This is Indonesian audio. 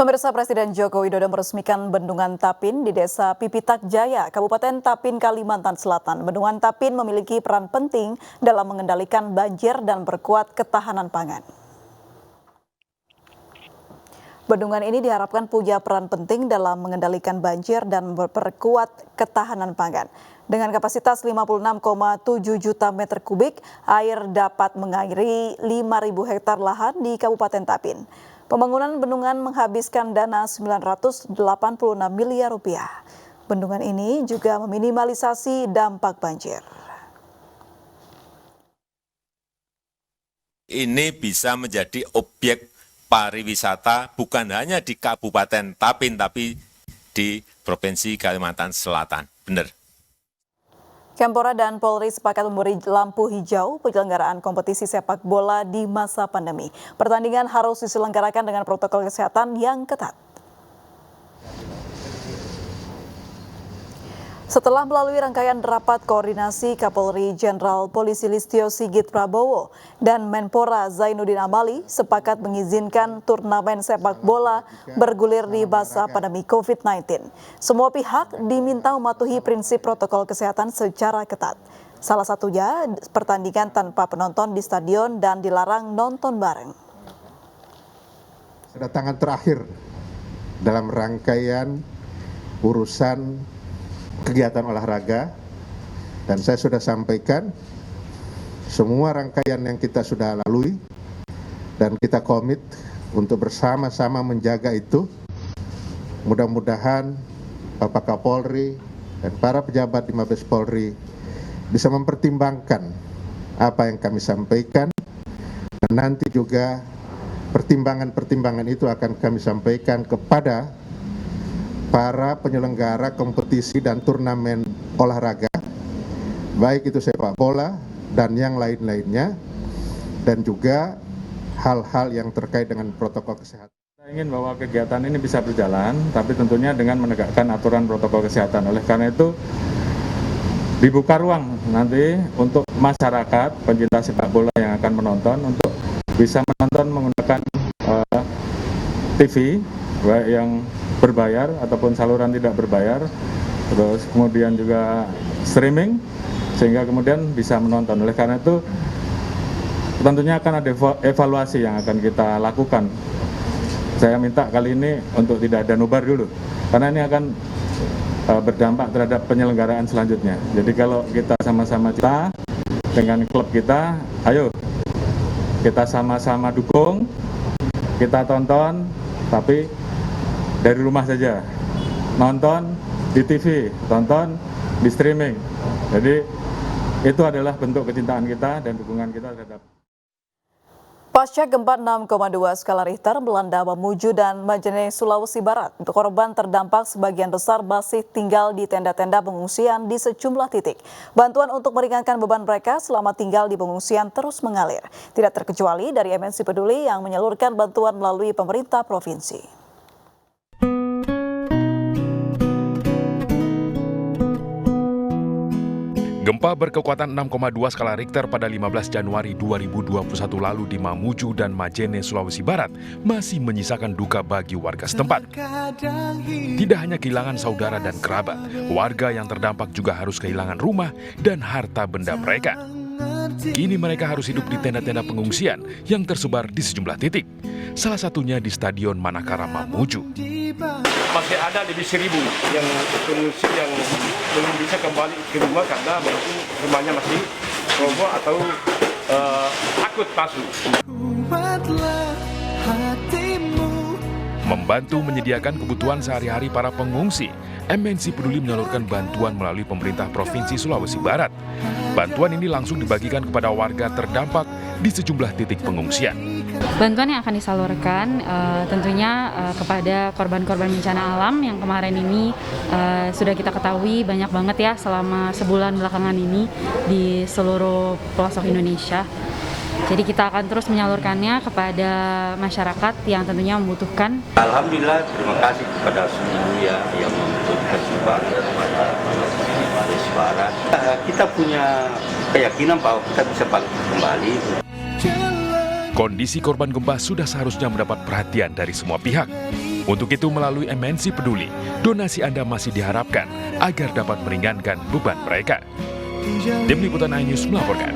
Pemirsa, Presiden Joko Widodo meresmikan Bendungan Tapin di Desa Pipitak Jaya, Kabupaten Tapin, Kalimantan Selatan. Bendungan Tapin memiliki peran penting dalam mengendalikan banjir dan berkuat ketahanan pangan. Bendungan ini diharapkan punya peran penting dalam mengendalikan banjir dan memperkuat ketahanan pangan. Dengan kapasitas 56,7 juta meter kubik, air dapat mengairi 5.000 hektar lahan di Kabupaten Tapin. Pembangunan bendungan menghabiskan dana 986 miliar rupiah. Bendungan ini juga meminimalisasi dampak banjir. Ini bisa menjadi objek pariwisata bukan hanya di Kabupaten Tapin, tapi di Provinsi Kalimantan Selatan. Benar. Kemenpora dan Polri sepakat memberi lampu hijau penyelenggaraan kompetisi sepak bola di masa pandemi. Pertandingan harus diselenggarakan dengan protokol kesehatan yang ketat. Setelah melalui rangkaian rapat koordinasi, Kapolri Jenderal Polisi Listio Sigit Prabowo dan Menpora Zainuddin Amali sepakat mengizinkan turnamen sepak bola bergulir di masa pandemi COVID-19. Semua pihak diminta mematuhi prinsip protokol kesehatan secara ketat. Salah satunya pertandingan tanpa penonton di stadion dan dilarang nonton bareng. Kedatangan terakhir dalam rangkaian urusan kegiatan olahraga, dan saya sudah sampaikan semua rangkaian yang kita sudah lalui dan kita komit untuk bersama-sama menjaga itu. Mudah-mudahan Bapak Kapolri dan para pejabat di Mabes Polri bisa mempertimbangkan apa yang kami sampaikan, dan nanti juga pertimbangan-pertimbangan itu akan kami sampaikan kepada para penyelenggara kompetisi dan turnamen olahraga, baik itu sepak bola dan yang lain-lainnya, dan juga hal-hal yang terkait dengan protokol kesehatan. Kita ingin bahwa kegiatan ini bisa berjalan, tapi tentunya dengan menegakkan aturan protokol kesehatan. Oleh karena itu, dibuka ruang nanti untuk masyarakat pencinta sepak bola yang akan menonton untuk bisa menonton menggunakan TV, baik yang berbayar ataupun saluran tidak berbayar, terus kemudian juga streaming, sehingga kemudian bisa menonton. Oleh karena itu tentunya akan ada evaluasi yang akan kita lakukan. Saya minta kali ini untuk tidak ada nobar dulu, karena ini akan berdampak terhadap penyelenggaraan selanjutnya. Jadi kalau kita sama-sama cinta dengan klub kita, ayo kita sama-sama dukung, kita tonton, tapi dari rumah saja, nonton di TV, tonton di streaming. Jadi itu adalah bentuk kecintaan kita dan dukungan kita terhadap. Pasca gempa 6,2 skala Richter melanda Mamuju dan Majene, Sulawesi Barat. Untuk korban terdampak sebagian besar masih tinggal di tenda-tenda pengungsian di sejumlah titik. Bantuan untuk meringankan beban mereka selama tinggal di pengungsian terus mengalir. Tidak terkecuali dari MNC Peduli yang menyalurkan bantuan melalui pemerintah provinsi. Gempa berkekuatan 6,2 skala Richter pada 15 Januari 2021 lalu di Mamuju dan Majene, Sulawesi Barat masih menyisakan duka bagi warga setempat. Tidak hanya kehilangan saudara dan kerabat, warga yang terdampak juga harus kehilangan rumah dan harta benda mereka. Kini mereka harus hidup di tenda-tenda pengungsian yang tersebar di sejumlah titik, salah satunya di Stadion Manakara Mamuju. Masih ada lebih 1.000 yang pengungsi yang belum bisa kembali ke rumah karena mungkin rumahnya masih roboh atau takut masuk. Membantu menyediakan kebutuhan sehari-hari para pengungsi, MNC Peduli menyalurkan bantuan melalui pemerintah Provinsi Sulawesi Barat. Bantuan ini langsung dibagikan kepada warga terdampak di sejumlah titik pengungsian. Bantuan yang akan disalurkan tentunya kepada korban-korban bencana alam yang kemarin ini sudah kita ketahui banyak banget ya selama sebulan belakangan ini di seluruh pelosok Indonesia. Jadi kita akan terus menyalurkannya kepada masyarakat yang tentunya membutuhkan. Alhamdulillah, terima kasih kepada semua yang membutuhkan sumbangan kepada Sulawesi Barat. Kita punya keyakinan bahwa kita bisa bangkit kembali. Kondisi korban gempa sudah seharusnya mendapat perhatian dari semua pihak. Untuk itu melalui MNC Peduli, donasi Anda masih diharapkan agar dapat meringankan beban mereka. Tim Liputan iNews melaporkan.